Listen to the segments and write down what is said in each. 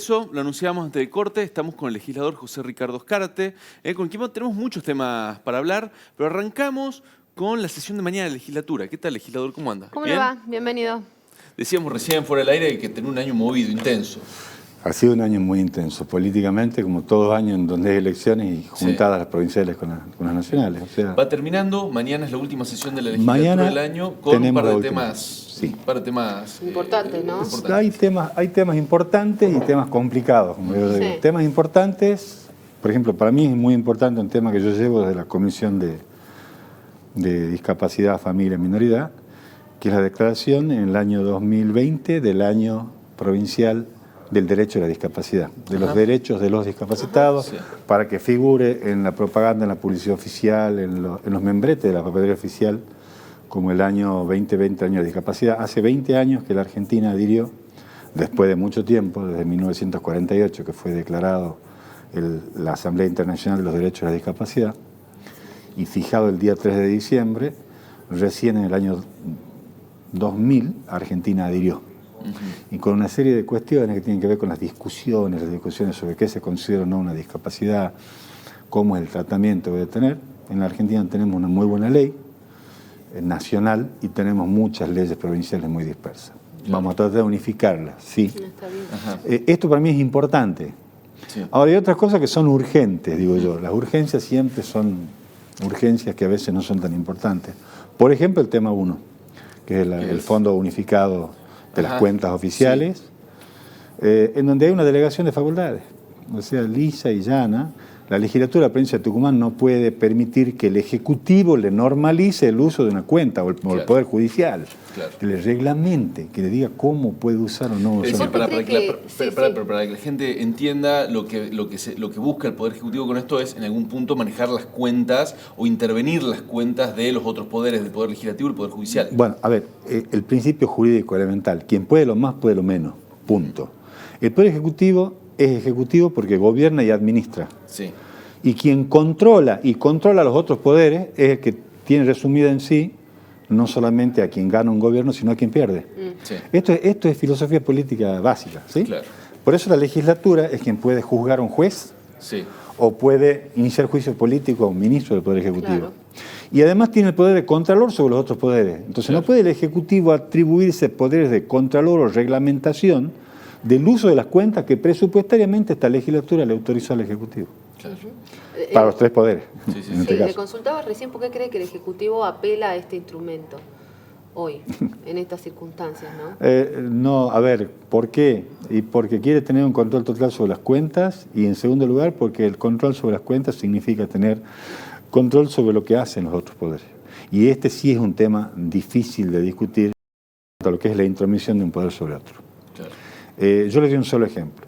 regreso, lo anunciamos antes del corte, estamos con el legislador José Ricardo Escarte, con quien tenemos muchos temas para hablar, pero arrancamos con la sesión de mañana de la legislatura. ¿Qué tal, legislador? ¿Cómo anda? ¿Cómo le va? Bienvenido. Decíamos recién fuera del aire que tener un año movido, intenso. Ha sido un año muy intenso, políticamente, como todos años en donde hay elecciones y juntadas las provinciales con las nacionales. O sea, va terminando, mañana es la última sesión de la legislatura del año con un par de temas, importantes, ¿no? Hay temas importantes y temas complicados, como yo digo. Temas importantes, por ejemplo, para mí es muy importante un tema que yo llevo desde la Comisión de Discapacidad, Familia y Minoridad, que es la declaración en el año 2020 del año provincial del derecho a la discapacidad, de los derechos de los discapacitados, para que figure en la propaganda, en la publicidad oficial, en los membretes de la papelería oficial, como el año 2020, año de discapacidad. Hace 20 años que la Argentina adhirió, después de mucho tiempo, desde 1948, que fue declarado la Asamblea Internacional de los Derechos de la Discapacidad, y fijado el día 3 de diciembre, recién en el año 2000, Argentina adhirió. Y con una serie de cuestiones que tienen que ver con las discusiones sobre qué se considera o no una discapacidad, cómo es el tratamiento que debe tener. En la Argentina tenemos una muy buena ley nacional y tenemos muchas leyes provinciales muy dispersas. Vamos a tratar de unificarlas, sí. Está bien. Esto para mí es importante. Ahora hay otras cosas que son urgentes, digo yo. Las urgencias siempre son urgencias que a veces no son tan importantes. Por ejemplo, el tema 1, que es el Fondo Unificado de las cuentas oficiales, en donde hay una delegación de facultades, o sea, lisa y llana. La legislatura de la provincia de Tucumán no puede permitir que el Ejecutivo le normalice el uso de una cuenta, o el Poder Judicial, que le reglamente, que le diga cómo puede usar o no usar. Para que la gente entienda, lo que busca el Poder Ejecutivo con esto es, en algún punto, manejar las cuentas o intervenir las cuentas de los otros poderes, del Poder Legislativo y el Poder Judicial. Bueno, a ver, el principio jurídico elemental, quien puede lo más, puede lo menos, punto. El Poder Ejecutivo es ejecutivo porque gobierna y administra. Sí. Y quien controla a los otros poderes es el que tiene resumida en sí no solamente a quien gana un gobierno, sino a quien pierde. Sí. Esto es filosofía política básica, ¿sí? Claro. Por eso la legislatura es quien puede juzgar a un juez o puede iniciar juicio político a un ministro del Poder Ejecutivo. Claro. Y además tiene el poder de contralor sobre los otros poderes. Entonces no puede el Ejecutivo atribuirse poderes de contralor o reglamentación del uso de las cuentas que presupuestariamente esta legislatura le autorizó al Ejecutivo. Claro. Para los tres poderes. En este caso. Le consultaba recién por qué cree que el Ejecutivo apela a este instrumento hoy, en estas circunstancias, ¿no? No, a ver, ¿por qué? Y porque quiere tener un control total sobre las cuentas, y en segundo lugar porque el control sobre las cuentas significa tener control sobre lo que hacen los otros poderes. Y este sí es un tema difícil de discutir, lo que es la intromisión de un poder sobre otro. Claro. Yo les doy un solo ejemplo.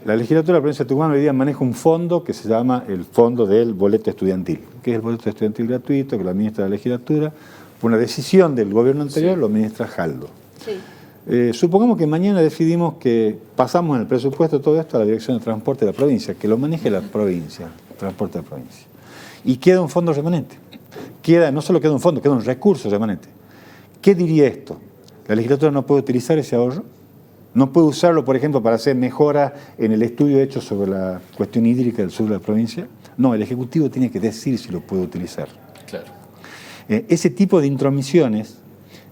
La legislatura de la provincia de Tucumán hoy día maneja un fondo que se llama el Fondo del Boleto Estudiantil, que es el boleto estudiantil gratuito que lo administra la legislatura. Por una decisión del gobierno anterior lo administra Jaldo. Sí. Supongamos que mañana decidimos que pasamos en el presupuesto todo esto a la Dirección de Transporte de la provincia, que lo maneje la provincia, Transporte de la provincia. Y queda un fondo remanente. No solo queda un fondo, queda un recurso remanente. ¿Qué diría esto? ¿La legislatura no puede utilizar ese ahorro? ¿No puede usarlo, por ejemplo, para hacer mejoras en el estudio hecho sobre la cuestión hídrica del sur de la provincia? No, el Ejecutivo tiene que decir si lo puede utilizar. Claro. Ese tipo de intromisiones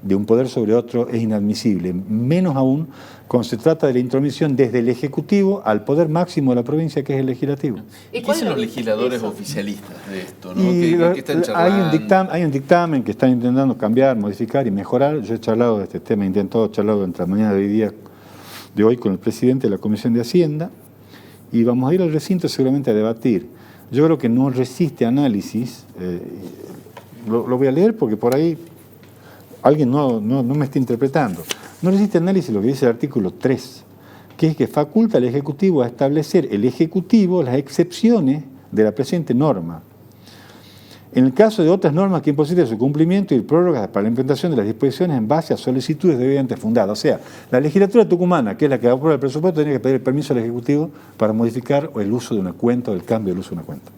de un poder sobre otro es inadmisible, menos aún cuando se trata de la intromisión desde el Ejecutivo al poder máximo de la provincia, que es el Legislativo. ¿Y qué dicen los legisladores oficialistas de esto, ¿no? ¿Qué están charlando? Hay un dictamen que están intentando cambiar, modificar y mejorar. Yo he charlado de este tema, intentado charlar entre la mañana de hoy con el presidente de la Comisión de Hacienda, y vamos a ir al recinto seguramente a debatir. Yo creo que no resiste análisis, lo voy a leer porque por ahí alguien no me está interpretando. No resiste análisis lo que dice el artículo 3, que es que faculta al Ejecutivo a establecer el Ejecutivo las excepciones de la presente norma. En el caso de otras normas que imposibiliten su cumplimiento y prórrogas para la implementación de las disposiciones en base a solicitudes debidamente fundadas. O sea, la legislatura tucumana, que es la que aprueba el presupuesto, tiene que pedir el permiso al Ejecutivo para modificar el uso de una cuenta o el cambio del uso de una cuenta.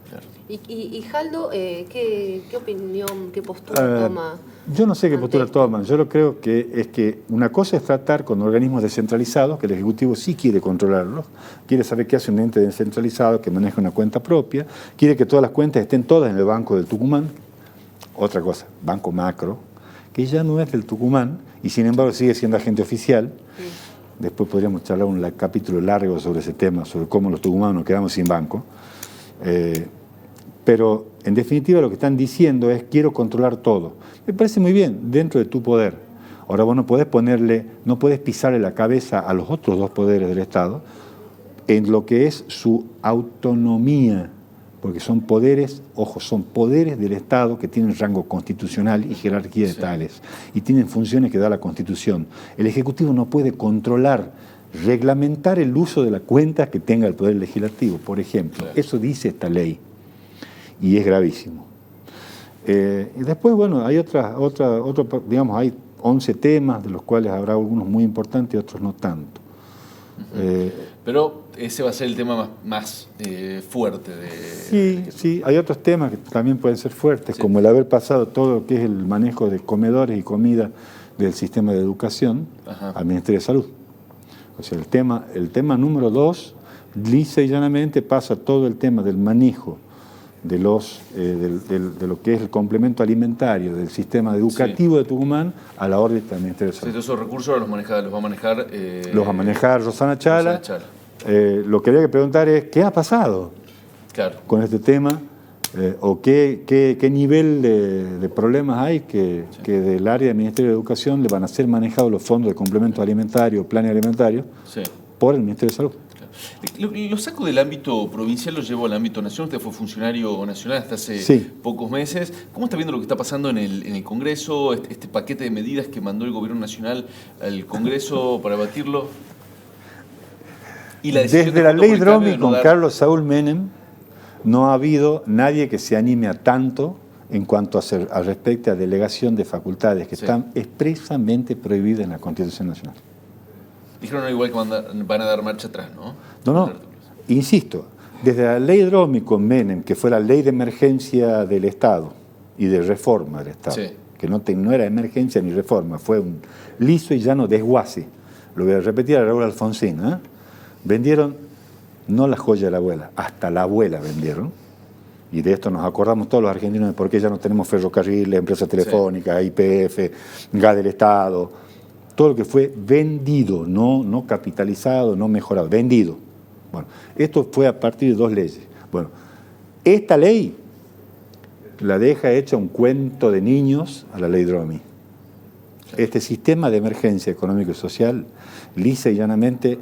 Claro. Y Jaldo, ¿qué opinión, qué postura toma? Yo no sé qué postura toman. Yo lo creo que es que una cosa es tratar con organismos descentralizados, que el Ejecutivo sí quiere controlarlos, quiere saber qué hace un ente descentralizado que maneja una cuenta propia, quiere que todas las cuentas estén todas en el Banco del Tucumán. Otra cosa, Banco Macro, que ya no es del Tucumán y sin embargo sigue siendo agente oficial. Sí. Después podríamos charlar un capítulo largo sobre ese tema, sobre cómo los tucumanos quedamos sin banco. Pero en definitiva lo que están diciendo es quiero controlar todo. Me parece muy bien, dentro de tu poder. Ahora vos no podés pisarle la cabeza a los otros dos poderes del Estado en lo que es su autonomía, porque son poderes, ojo, son poderes del Estado que tienen rango constitucional y jerarquía de tales, y tienen funciones que da la Constitución. El Ejecutivo no puede controlar, reglamentar el uso de las cuentas que tenga el Poder Legislativo, por ejemplo. Eso dice esta ley. Y es gravísimo. Y después, bueno, hay digamos, hay 11 temas, de los cuales habrá algunos muy importantes y otros no tanto. Pero ese va a ser el tema más fuerte Sí, hay otros temas que también pueden ser fuertes, como el haber pasado todo lo que es el manejo de comedores y comida del sistema de educación al Ministerio de Salud. O sea, el tema número 2, lisa y llanamente pasa todo el tema del manejo de lo que es el complemento alimentario del sistema educativo de Tucumán a la órbita del Ministerio de Salud. Esos recursos los va a manejar... los va a manejar Rosana Chala. Lo que habría que preguntar es, ¿qué ha pasado con este tema? ¿O qué nivel de problemas hay que del área del Ministerio de Educación le van a ser manejados los fondos de complemento alimentario, planes alimentarios, por el Ministerio de Salud? Lo saco del ámbito provincial, lo llevo al ámbito nacional. Usted fue funcionario nacional hasta hace pocos meses. ¿Cómo está viendo lo que está pasando en el Congreso, este paquete de medidas que mandó el Gobierno Nacional al Congreso para debatirlo? Y desde la ley Dromi con Carlos Saúl Menem no ha habido nadie que se anime a tanto en cuanto a respecto a delegación de facultades que están expresamente prohibidas en la Constitución Nacional. Dijeron igual que van a dar marcha atrás, ¿no? No, insisto, desde la ley Dromi con Menem, que fue la ley de emergencia del Estado y de reforma del Estado, que no era emergencia ni reforma, fue un liso y llano desguace. Lo voy a repetir a Raúl Alfonsín, vendieron no la joya de la abuela, hasta la abuela vendieron. Y de esto nos acordamos todos los argentinos de por qué ya no tenemos ferrocarriles, empresas telefónicas, IPF, gas del Estado. Todo lo que fue vendido, no capitalizado, no mejorado, vendido. Bueno, esto fue a partir de 2 leyes. Bueno, esta ley la deja hecha un cuento de niños a la ley Dromi. Este sistema de emergencia económico y social, lisa y llanamente,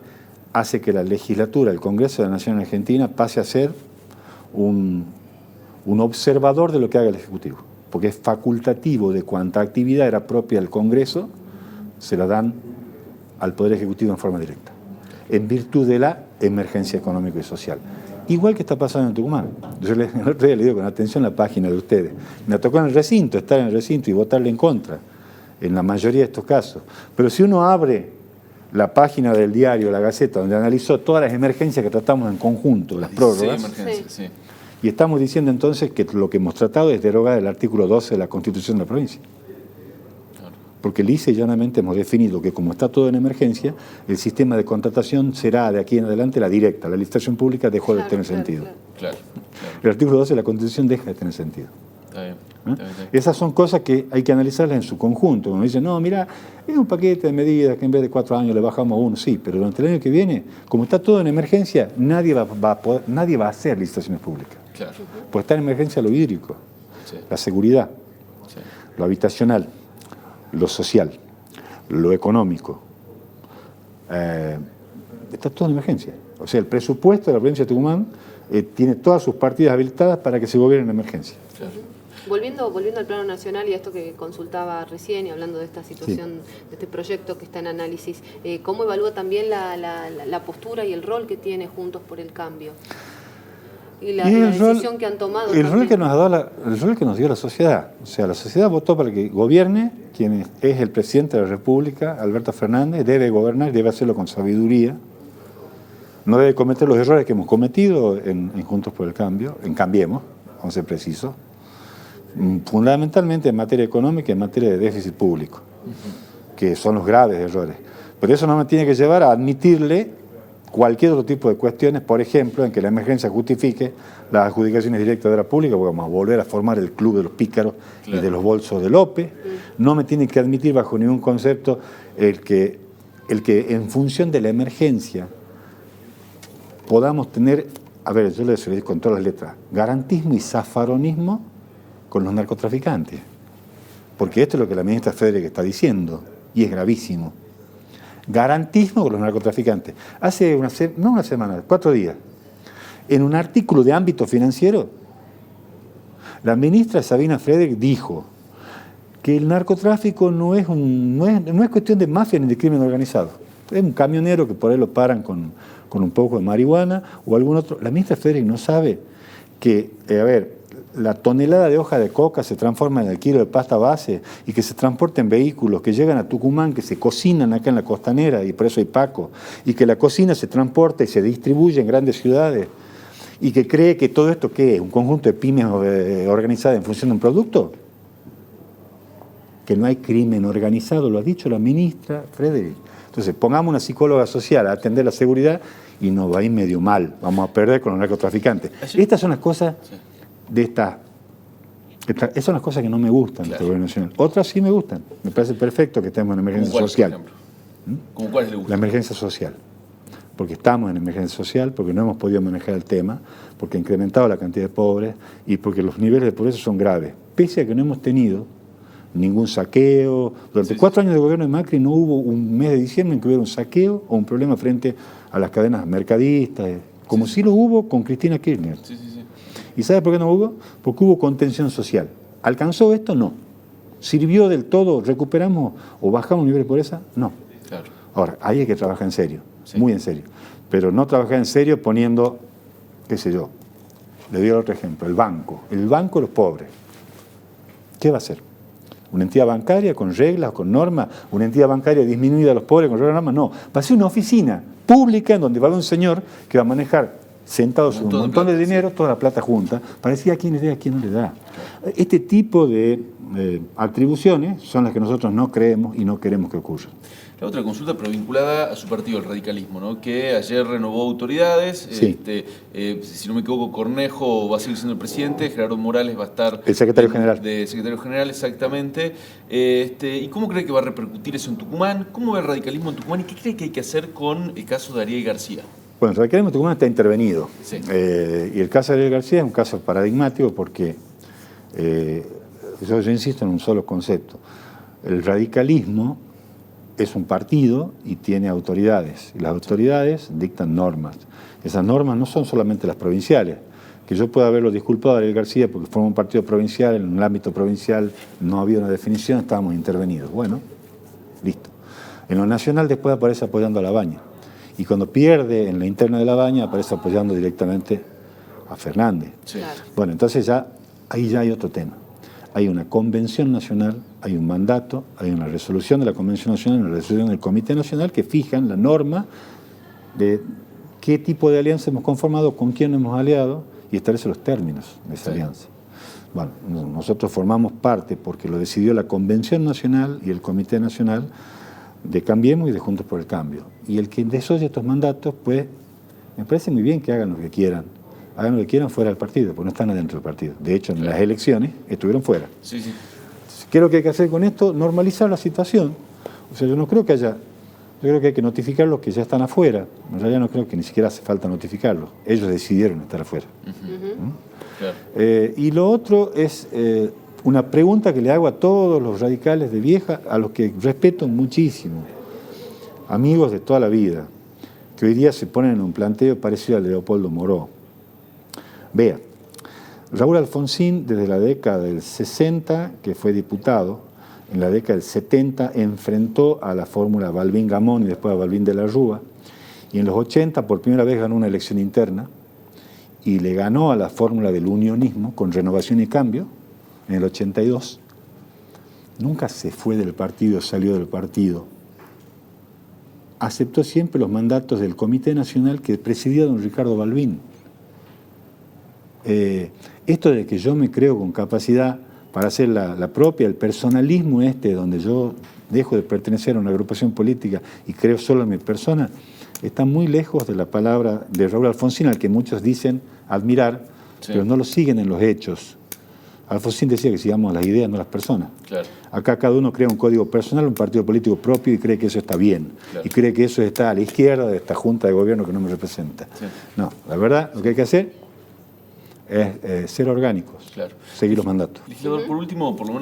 hace que la legislatura, el Congreso de la Nación Argentina, pase a ser un observador de lo que haga el Ejecutivo, porque es facultativo de cuánta actividad era propia del Congreso, se la dan al Poder Ejecutivo en forma directa, en virtud de la emergencia económica y social. Igual que está pasando en Tucumán. Yo el otro día le digo con atención la página de ustedes. Me tocó en el recinto, estar en el recinto y votarle en contra, en la mayoría de estos casos. Pero si uno abre la página del diario La Gaceta, donde analizó todas las emergencias que tratamos en conjunto, las prórrogas, y estamos diciendo entonces que lo que hemos tratado es derogar el artículo 12 de la Constitución de la provincia. Porque lisa y llanamente hemos definido que como está todo en emergencia, el sistema de contratación será de aquí en adelante la directa. La licitación pública dejó de tener sentido. Claro. El artículo 12 de la Constitución deja de tener sentido. Está bien. Esas son cosas que hay que analizarlas en su conjunto. Uno dice, no, mira, es un paquete de medidas que en vez de 4 años le bajamos a 1. Sí, pero durante el año que viene, como está todo en emergencia, nadie va a hacer licitaciones públicas. Claro. Pues está en emergencia lo hídrico, la seguridad, lo habitacional, lo social, lo económico. Está todo en emergencia. O sea, el presupuesto de la provincia de Tucumán tiene todas sus partidas habilitadas para que se gobierne en emergencia. Claro. Volviendo al plano nacional y a esto que consultaba recién y hablando de esta situación, de este proyecto que está en análisis, ¿cómo evalúa también la postura y el rol que tiene Juntos por el Cambio? Y la decisión que han tomado. El rol que nos dio la sociedad. O sea, la sociedad votó para que gobierne quien es el presidente de la República, Alberto Fernández, debe gobernar y debe hacerlo con sabiduría. No debe cometer los errores que hemos cometido en Juntos por el Cambio, en Cambiemos, vamos a ser precisos, fundamentalmente en materia económica y en materia de déficit público, que son los graves errores. Pero eso no me tiene que llevar a admitirle cualquier otro tipo de cuestiones, por ejemplo, en que la emergencia justifique las adjudicaciones directas de la pública, porque vamos a volver a formar el club de los pícaros y de los bolsos de López. No me tiene que admitir bajo ningún concepto el que en función de la emergencia podamos tener, a ver, yo le decía con todas las letras, garantismo y zafaronismo con los narcotraficantes. Porque esto es lo que la ministra Frederick está diciendo, y es gravísimo. Garantismo con los narcotraficantes. Hace no una semana, 4 días, en un artículo de ámbito financiero, la ministra Sabina Frederick dijo que el narcotráfico no es cuestión de mafia ni de crimen organizado. Es un camionero que por ahí lo paran con un poco de marihuana o algún otro. La ministra Frederick no sabe que, la tonelada de hoja de coca se transforma en el kilo de pasta base y que se transporta en vehículos que llegan a Tucumán, que se cocinan acá en la costanera, y por eso hay Paco, y que la cocina se transporta y se distribuye en grandes ciudades, y que cree que todo esto, ¿qué es? ¿Un conjunto de pymes organizadas en función de un producto? Que no hay crimen organizado, lo ha dicho la ministra Frederick. Entonces, pongamos una psicóloga social a atender la seguridad y nos va a ir medio mal, vamos a perder con los narcotraficantes. Estas son las cosas... Esas son las cosas que no me gustan del gobierno nacional. Otras sí me gustan. Me parece perfecto que estemos en emergencia social. ¿Cómo cuáles le gustan? La emergencia social. Porque estamos en emergencia social, porque no hemos podido manejar el tema, porque ha incrementado la cantidad de pobres y porque los niveles de pobreza son graves. Pese a que no hemos tenido ningún saqueo. Durante 4 años de gobierno de Macri no hubo un mes de diciembre en que hubiera un saqueo o un problema frente a las cadenas mercadistas, como sí lo hubo con Cristina Kirchner. ¿Y sabe por qué no hubo? Porque hubo contención social. ¿Alcanzó esto? No. ¿Sirvió del todo? ¿Recuperamos o bajamos el nivel de pobreza? No. Claro. Ahora, ahí hay que trabajar en serio, muy en serio. Pero no trabajar en serio poniendo, qué sé yo, le doy otro ejemplo, el banco de los pobres. ¿Qué va a hacer? ¿Una entidad bancaria con reglas, con normas? ¿Una entidad bancaria disminuida a los pobres con reglas, normas? No. Va a ser una oficina pública en donde va a haber un señor que va a manejar sentados sobre un montón de dinero, toda la plata junta, para decir a quién le da y a quién no le da. Este tipo de atribuciones son las que nosotros no creemos y no queremos que ocurran. La otra consulta, pero vinculada a su partido, el radicalismo, ¿no? Que ayer renovó autoridades. Sí. Si no me equivoco, Cornejo va a seguir siendo el presidente, Gerardo Morales va a estar... El secretario general. De secretario general, exactamente. ¿Y cómo cree que va a repercutir eso en Tucumán? ¿Cómo ve el radicalismo en Tucumán? ¿Y qué cree que hay que hacer con el caso de Ariel García? Bueno, el radicalismo de Tucumán está intervenido. Sí. Y el caso de Ariel García es un caso paradigmático porque, yo insisto en un solo concepto, el radicalismo es un partido y tiene autoridades, y las autoridades dictan normas. Esas normas no son solamente las provinciales, que yo pueda haberlo disculpado a Ariel García porque forma un partido provincial, en el ámbito provincial no había una definición, estábamos intervenidos. Bueno, listo. En lo nacional después aparece apoyando a Labaña. Y cuando pierde en la interna de Labaña, aparece apoyando directamente a Fernández. Sí. Bueno, entonces ahí ya hay otro tema. Hay una convención nacional, hay un mandato, hay una resolución de la Convención Nacional, una resolución del Comité Nacional que fijan la norma de qué tipo de alianza hemos conformado, con quién nos hemos aliado y establece los términos de esa alianza. Bueno, nosotros formamos parte porque lo decidió la Convención Nacional y el Comité Nacional de Cambiemos y de Juntos por el Cambio. Y el que desoye estos mandatos, pues, me parece muy bien que hagan lo que quieran. Hagan lo que quieran fuera del partido, porque no están adentro del partido. De hecho, en las elecciones estuvieron fuera. Sí, sí. ¿Qué es lo que hay que hacer con esto? Normalizar la situación. O sea, yo no creo que haya... Yo creo que hay que notificar a los que ya están afuera. En realidad no creo que ni siquiera hace falta notificarlos. Ellos decidieron estar afuera. Claro. Y lo otro es una pregunta que le hago a todos los radicales de vieja, a los que respeto muchísimo, amigos de toda la vida, que hoy día se ponen en un planteo parecido al de Leopoldo Moró. Vea, Raúl Alfonsín desde la década del 60, que fue diputado, en la década del 70 enfrentó a la fórmula Balbín-Gamón y después a Balbín de la Rúa, y en los 80 por primera vez ganó una elección interna y le ganó a la fórmula del unionismo con Renovación y Cambio en el 82. Nunca se fue del partido, salió del partido. Aceptó siempre los mandatos del Comité Nacional que presidía don Ricardo Balbín. esto de que yo me creo con capacidad para hacer la propia, el personalismo donde yo dejo de pertenecer a una agrupación política y creo solo en mi persona, está muy lejos de la palabra de Raúl Alfonsín, al que muchos dicen admirar, pero no lo siguen en los hechos. Alfonsín decía que sigamos las ideas, no las personas. Claro. Acá cada uno crea un código personal, un partido político propio y cree que eso está bien. Claro. Y cree que eso está a la izquierda de esta junta de gobierno que no me representa. Sí. No, la verdad, lo que hay que hacer es ser orgánicos, seguir los mandatos. Legislador, por último, por lo menos